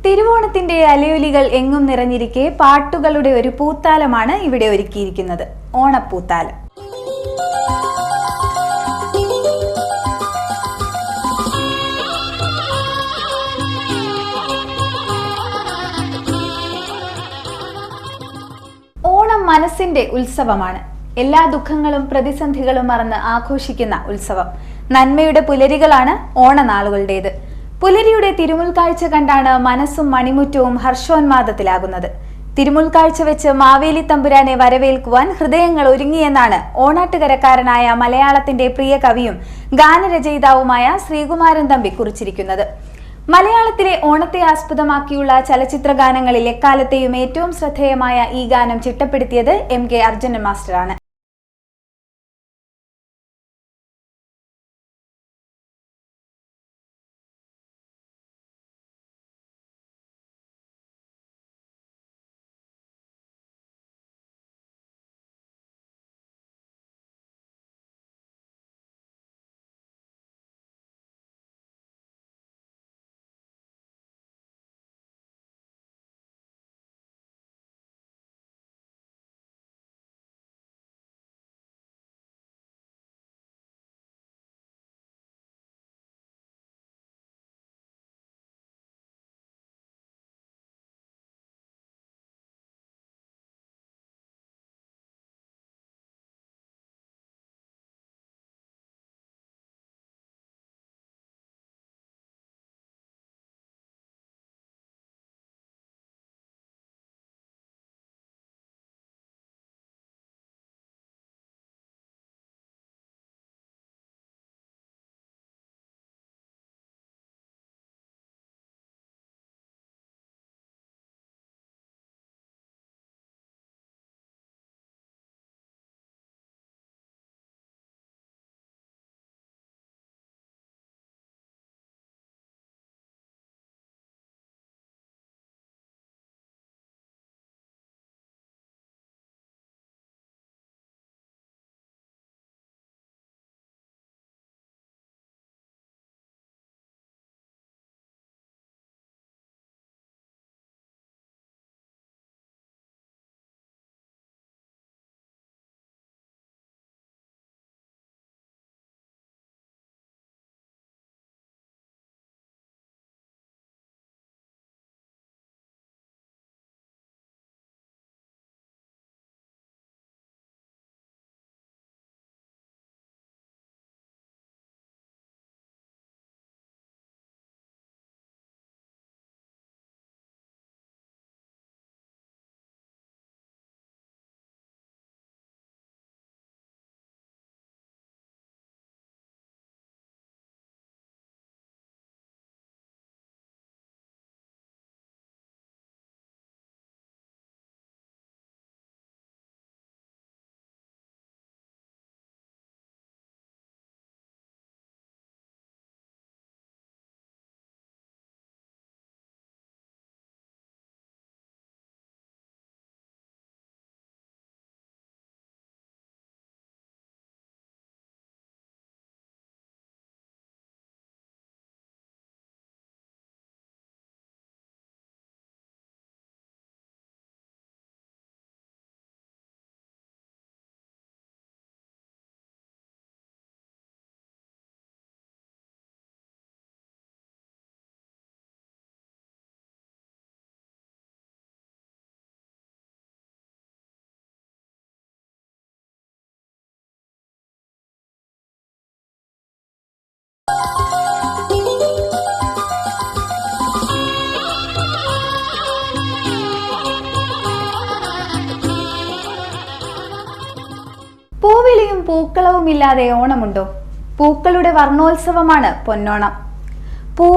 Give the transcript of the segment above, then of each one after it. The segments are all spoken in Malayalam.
തിരുവോണത്തിന്റെ അലയൊലികൾ എങ്ങും നിറഞ്ഞിരിക്കെ പാട്ടുകളുടെ ഒരു പൂത്താലമാണ് ഇവിടെ ഒരുക്കിയിരിക്കുന്നത്. ഓണപ്പൂത്താലം. ഓണം മനസ്സിന്റെ ഉത്സവമാണ്. എല്ലാ ദുഃഖങ്ങളും പ്രതിസന്ധികളും മറന്ന് ആഘോഷിക്കുന്ന ഉത്സവം. നന്മയുടെ പുലരികളാണ് ഓണനാളുകളുടേത്. പുലരിയുടെ തിരുമുൽക്കാഴ്ച കണ്ടാണ് മനസ്സും മണിമുറ്റവും ഹർഷോന്മാദത്തിലാകുന്നത്. തിരുമുൽക്കാഴ്ച വെച്ച് മാവേലി തമ്പുരാനെ വരവേൽക്കുവാൻ ഹൃദയങ്ങൾ ഒരുങ്ങിയെന്നാണ് ഓണാട്ടുകരക്കാരനായ മലയാളത്തിന്റെ പ്രിയ കവിയും ഗാനരചയിതാവുമായ ശ്രീകുമാരൻ തമ്പി കുറിച്ചിരിക്കുന്നത്. മലയാളത്തിലെ ഓണത്തെ ആസ്പദമാക്കിയുള്ള ചലച്ചിത്ര ഗാനങ്ങളിൽ എക്കാലത്തെയും ഏറ്റവും ശ്രദ്ധേയമായ ഈ ഗാനം ചിട്ടപ്പെടുത്തിയത് MK അർജുനൻ മാസ്റ്ററാണ്. പൂവിളിയും പൂക്കളവും ഇല്ലാതെ ഓണമുണ്ടോ? പൂക്കളുടെ വർണ്ണോത്സവമാണ് പൊന്നോണം. പൂ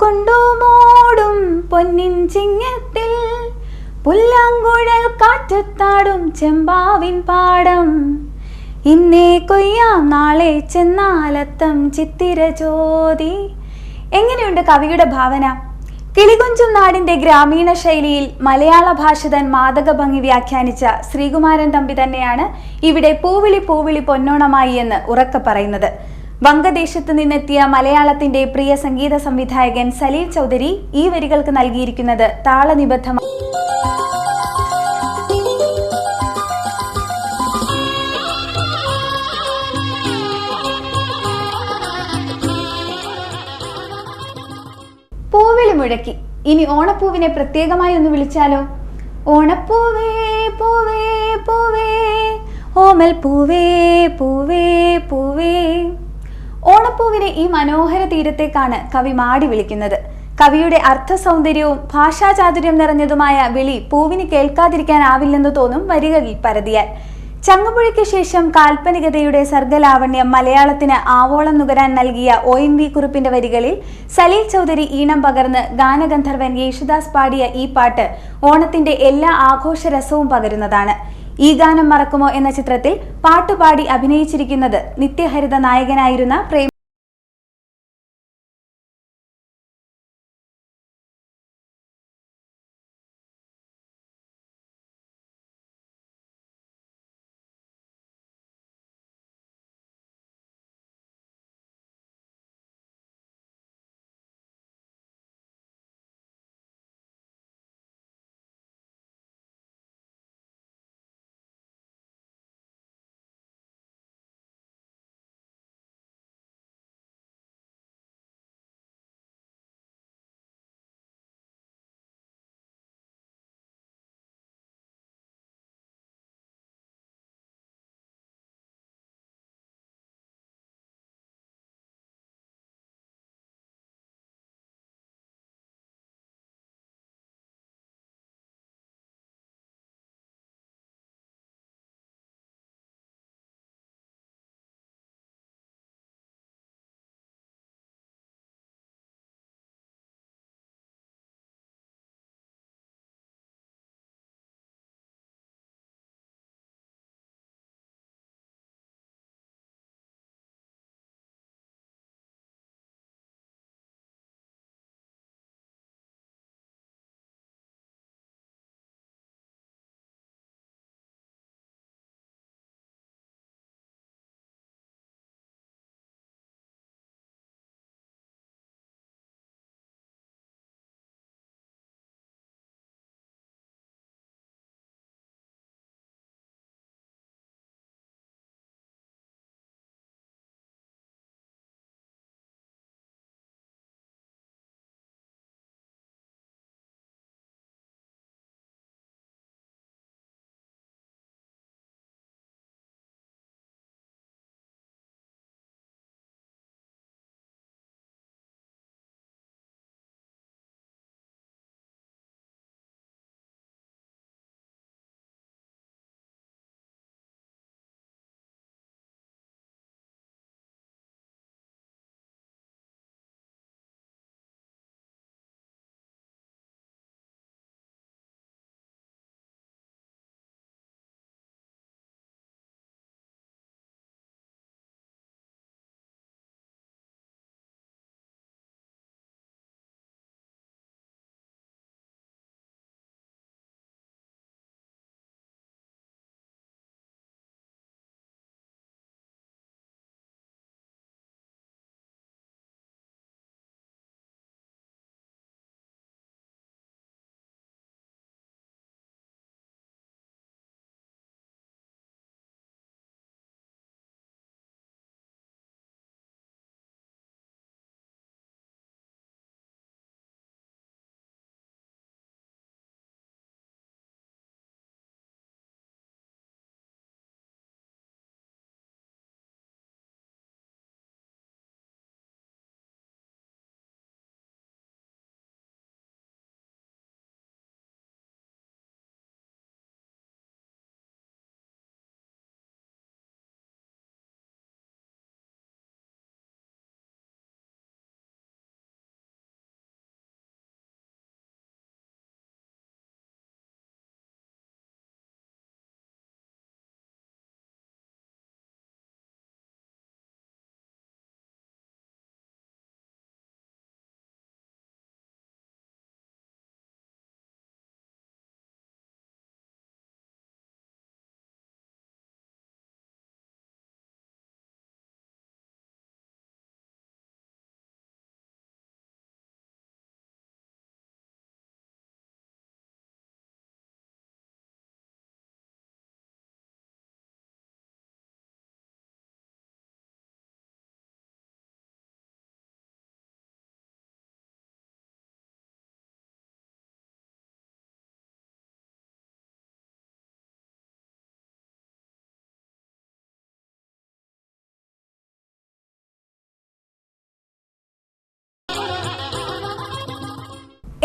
കൊണ്ടു മൂടും പൊന്നിൻ ചിങ്ങത്തിൽ പുല്ലാങ്കുഴൽ കാറ്റത്താടും ചെമ്പാവിൻ പാടം. ഇന്നേ കൊയ്യാം നാളെ ചെന്നാലത്തം ചിത്തിര ജ്യോതി. എങ്ങനെയുണ്ട് കവിയുടെ ഭാവന? കിളികൊഞ്ചും നാടിന്റെ ഗ്രാമീണ ശൈലിയിൽ മലയാള ഭാഷതൻ മാദക ഭംഗി വ്യാഖ്യാനിച്ച ശ്രീകുമാരൻ തമ്പി തന്നെയാണ് ഇവിടെ പൂവിളി പൂവിളി പൊന്നോണമായി എന്ന് ഉറക്കെ പറയുന്നത്. വംഗദേശത്ത് നിന്നെത്തിയ മലയാളത്തിന്റെ പ്രിയ സംഗീത സംവിധായകൻ സലീൽ ചൗധരി ഈ വരികൾക്ക് നൽകിയിരിക്കുന്നത് താളനിബദ്ധമായ പൂവിളി മുഴക്കി. ഇനി ഓണപ്പൂവിനെ പ്രത്യേകമായി ഒന്ന് വിളിച്ചാലോ? ഓണപ്പൂവേ പൂവേ പൂവേ ഓമൽ പൂവേ പൂവേ പൂവേ. ഓണപ്പൂവിനെ ഈ മനോഹര തീരത്തേക്കാണ് കവി മാടി വിളിക്കുന്നത്. കവിയുടെ അർത്ഥസൗന്ദര്യവും ഭാഷാചാതുര്യം നിറഞ്ഞതുമായ വിളി പൂവിന് കേൾക്കാതിരിക്കാനാവില്ലെന്ന് തോന്നും വരികളിൽ പരതിയാൽ. ചങ്ങമ്പുഴയ്ക്ക് ശേഷം കാൽപ്പനികതയുടെ സർഗലാവണ്യം മലയാളത്തിന് ആവോളം നുകരാൻ നൽകിയ ONV കുറുപ്പിന്റെ വരികളിൽ സലീൽ ചൗധരി ഈണം പകർന്ന് ഗാനഗന്ധർവൻ യേശുദാസ് പാടിയ ഈ പാട്ട് ഓണത്തിന്റെ എല്ലാ ആഘോഷരസവും പകരുന്നതാണ്. ഈ ഗാനം മറക്കുമോ എന്ന ചിത്രത്തിൽ പാട്ടുപാടി അഭിനയിച്ചിരിക്കുന്നത് നിത്യഹരിത നായകനായിരുന്ന പ്രേം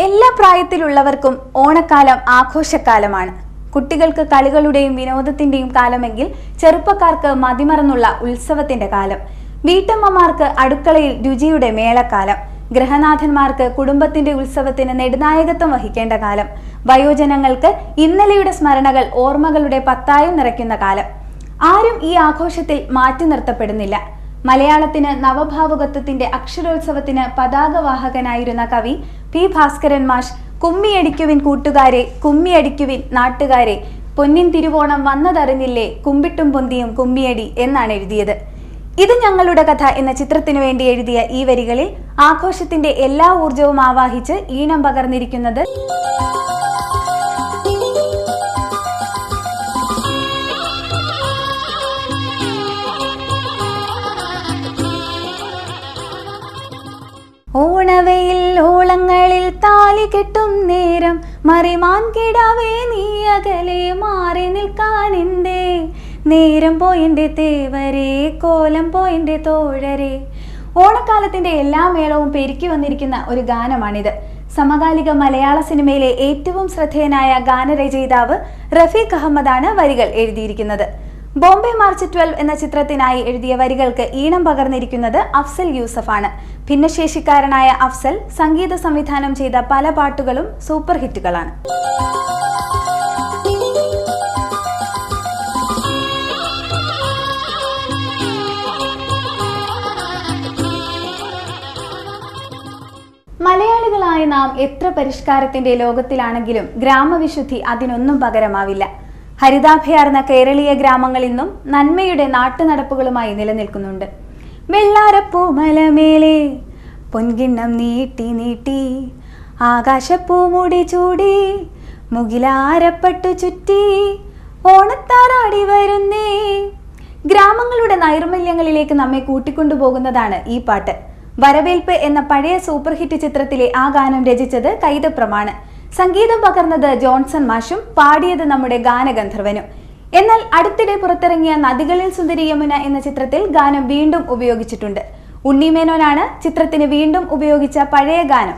എല്ലാ പ്രായത്തിലുള്ളവർക്കും ഓണക്കാലം ആഘോഷക്കാലമാണ്. കുട്ടികൾക്ക് കളികളുടെയും വിനോദത്തിന്റെയും കാലമെങ്കിൽ ചെറുപ്പക്കാർക്ക് മതിമറന്നുള്ള ഉത്സവത്തിന്റെ കാലം, വീട്ടമ്മമാർക്ക് അടുക്കളയിൽ രുചിയുടെ മേളക്കാലം, ഗൃഹനാഥന്മാർക്ക് കുടുംബത്തിന്റെ ഉത്സവത്തിന് നെടുനായകത്വം വഹിക്കേണ്ട കാലം, വയോജനങ്ങൾക്ക് ഇന്നലെയുടെ സ്മരണകൾ ഓർമ്മകളുടെ പത്തായം നിറയ്ക്കുന്ന കാലം. ആരും ഈ ആഘോഷത്തിൽ മാറ്റി നിർത്തപ്പെടുന്നില്ല. മലയാളത്തിന് നവഭാവുകത്വത്തിന്റെ അക്ഷരോത്സവത്തിന് പതാകവാഹകനായിരുന്ന കവി പി ഭാസ്കരൻ മാഷ് കുമ്മിയടിക്കുവിൻ കൂട്ടുകാരെ, കുമ്മിയടിക്കുവിൻ നാട്ടുകാരെ, പൊന്നിൻ തിരുവോണം വന്നതറിഞ്ഞില്ലേ, കുമ്പിട്ടും പൊന്തിയും കുമ്മിയടി എന്നാണ് എഴുതിയത്. ഇത് ഞങ്ങളുടെ കഥ എന്ന ചിത്രത്തിനു വേണ്ടി എഴുതിയ ഈ വരികളിൽ ആഘോഷത്തിന്റെ എല്ലാ ഊർജവും ആവാഹിച്ച് ഈണം പകർന്നിരിക്കുന്നത് ഓണവയിൽ ഓളങ്ങളിൽ താലി കെട്ടും നേരം, മറിമാൻ കിടാവേ നീ അകലെ മാറി നിൽക്കാനെന്തേ, നേരം പോയെന്റെ തേവരെ, കോലം പോയെന്റെ തോഴരെ. ഓണക്കാലത്തിന്റെ എല്ലാ മേളവും പെരുക്കി വന്നിരിക്കുന്ന ഒരു ഗാനമാണിത്. സമകാലിക മലയാള സിനിമയിലെ ഏറ്റവും ശ്രദ്ധേയനായ ഗാനരചയിതാവ് റഫീഖ് അഹമ്മദാണ് വരികൾ എഴുതിയിരിക്കുന്നത്. ബോംബെ മാർച്ച് 12 എന്ന ചിത്രത്തിനായി എഴുതിയ വരികൾക്ക് ഈണം പകർന്നിരിക്കുന്നത് അഫ്സൽ യൂസഫാണ്. ഭിന്നശേഷിക്കാരനായ അഫ്സൽ സംഗീത സംവിധാനം ചെയ്ത പല പാട്ടുകളും സൂപ്പർ ഹിറ്റുകളാണ്. മലയാളികളായ നാം എത്ര പരിഷ്കാരത്തിന്റെ ലോകത്തിലാണെങ്കിലും ഗ്രാമവിശുദ്ധി അതിനൊന്നും പകരമാവില്ല. ഹരിതാഭയാർന്ന കേരളീയ ഗ്രാമങ്ങൾ ഇന്നും നന്മയുടെ നാട്ടുനടപ്പുകളുമായി നിലനിൽക്കുന്നുണ്ട്. വെള്ളാരപ്പൂമലമേലെ പൊൻകിണ്ണം നീട്ടി നീട്ടി, ആകാശപ്പൂമുടി ചൂടി, മുകിലാരപ്പട്ടു ചുറ്റി, ഓണത്താറാടി വരുന്നേ. ഗ്രാമങ്ങളുടെ നൈർമല്യങ്ങളിലേക്ക് നമ്മെ കൂട്ടിക്കൊണ്ടുപോകുന്നതാണ് ഈ പാട്ട്. വരവേൽപ്പ് എന്ന പഴയ സൂപ്പർ ഹിറ്റ് ചിത്രത്തിലെ ആ ഗാനം രചിച്ചത് കൈതപ്രമാണ്. സംഗീതം പകർന്നത് ജോൺസൺ മാഷും, പാടിയത് നമ്മുടെ ഗാനഗന്ധർവനും. എന്നാൽ അടുത്തിടെ പുറത്തിറങ്ങിയ നദികളിൽ സുന്ദരി യമുന എന്ന ചിത്രത്തിൽ ഗാനം വീണ്ടും ഉപയോഗിച്ചിട്ടുണ്ട്. ഉണ്ണിമേനോനാണ് ചിത്രത്തിന് വീണ്ടും ഉപയോഗിച്ച പഴയ ഗാനം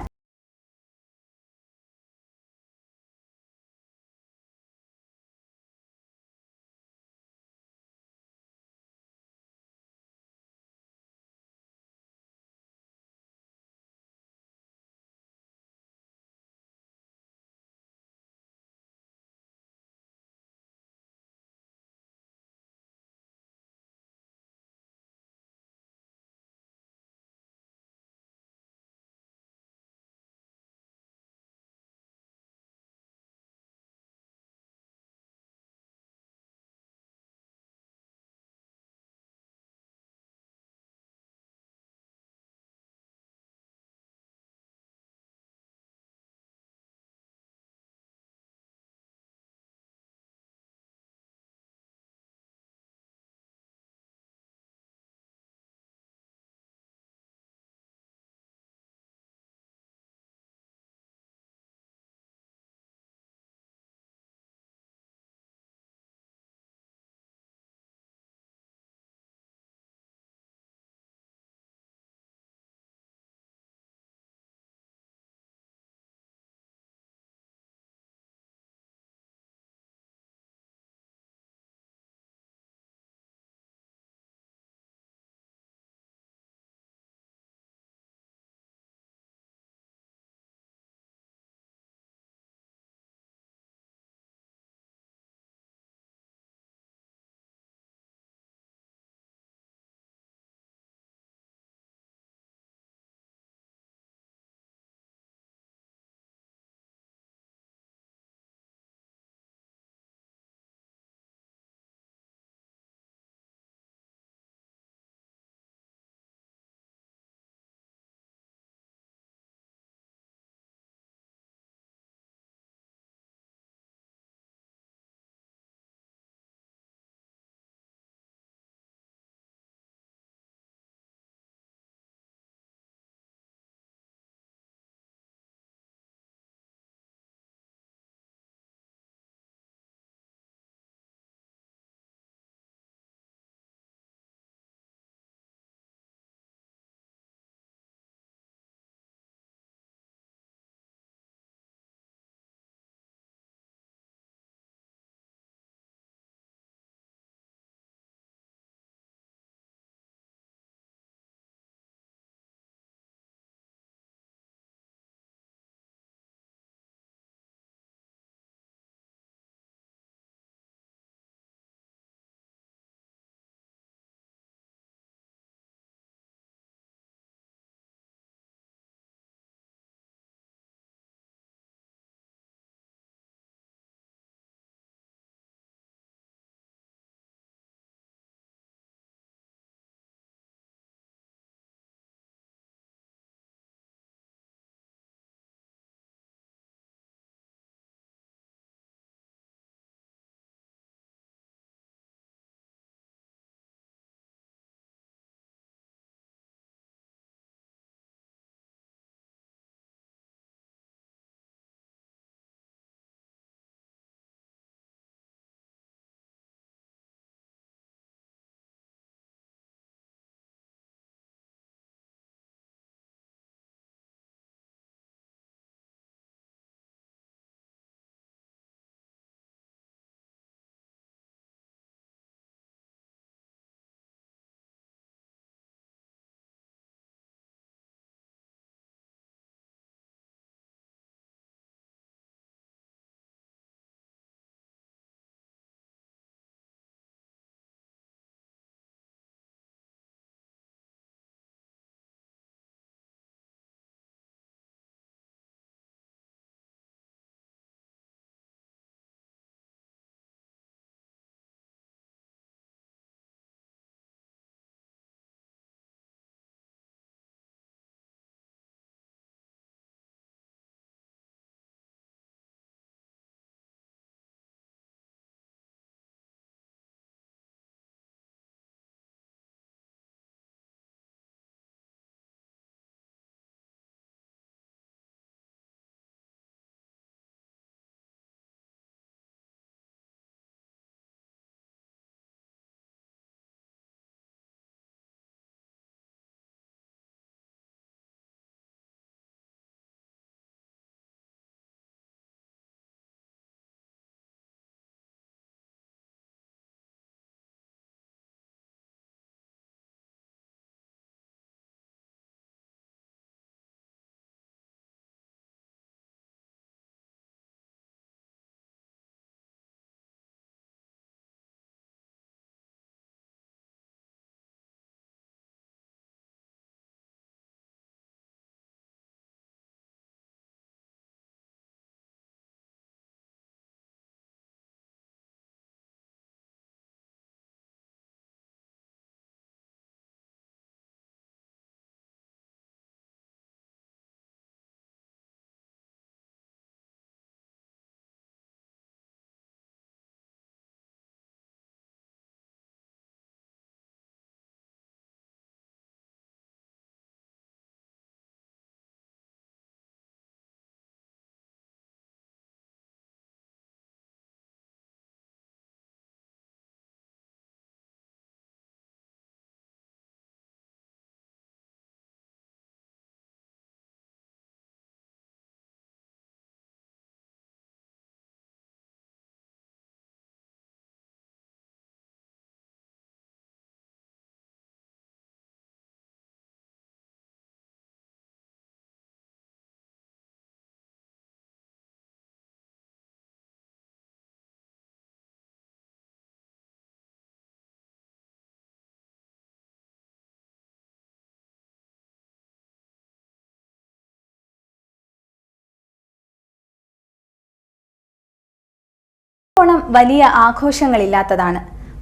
ഓണം വലിയ ആഘോഷങ്ങളില്ലാത്തതാണ്.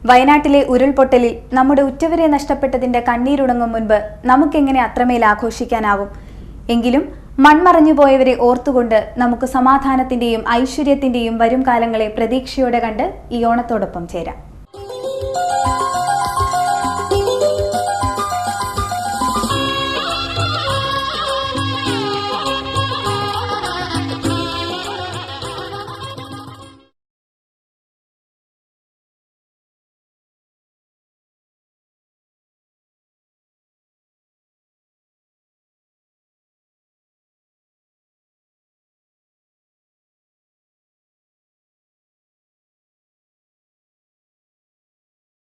വയനാട്ടിലെ ഉരുൾപൊട്ടലിൽ നമ്മുടെ ഉറ്റവരെ നഷ്ടപ്പെട്ടതിന്റെ കണ്ണീരുണങ്ങും മുൻപ് നമുക്കെങ്ങനെ അത്രമേൽ ആഘോഷിക്കാനാവും? എങ്കിലും മൺമറഞ്ഞുപോയവരെ ഓർത്തുകൊണ്ട് നമുക്ക് സമാധാനത്തിന്റെയും ഐശ്വര്യത്തിന്റെയും വരും കാലങ്ങളെ പ്രതീക്ഷയോടെ കണ്ട് ഈ ഓണത്തോടൊപ്പം ചേരാം.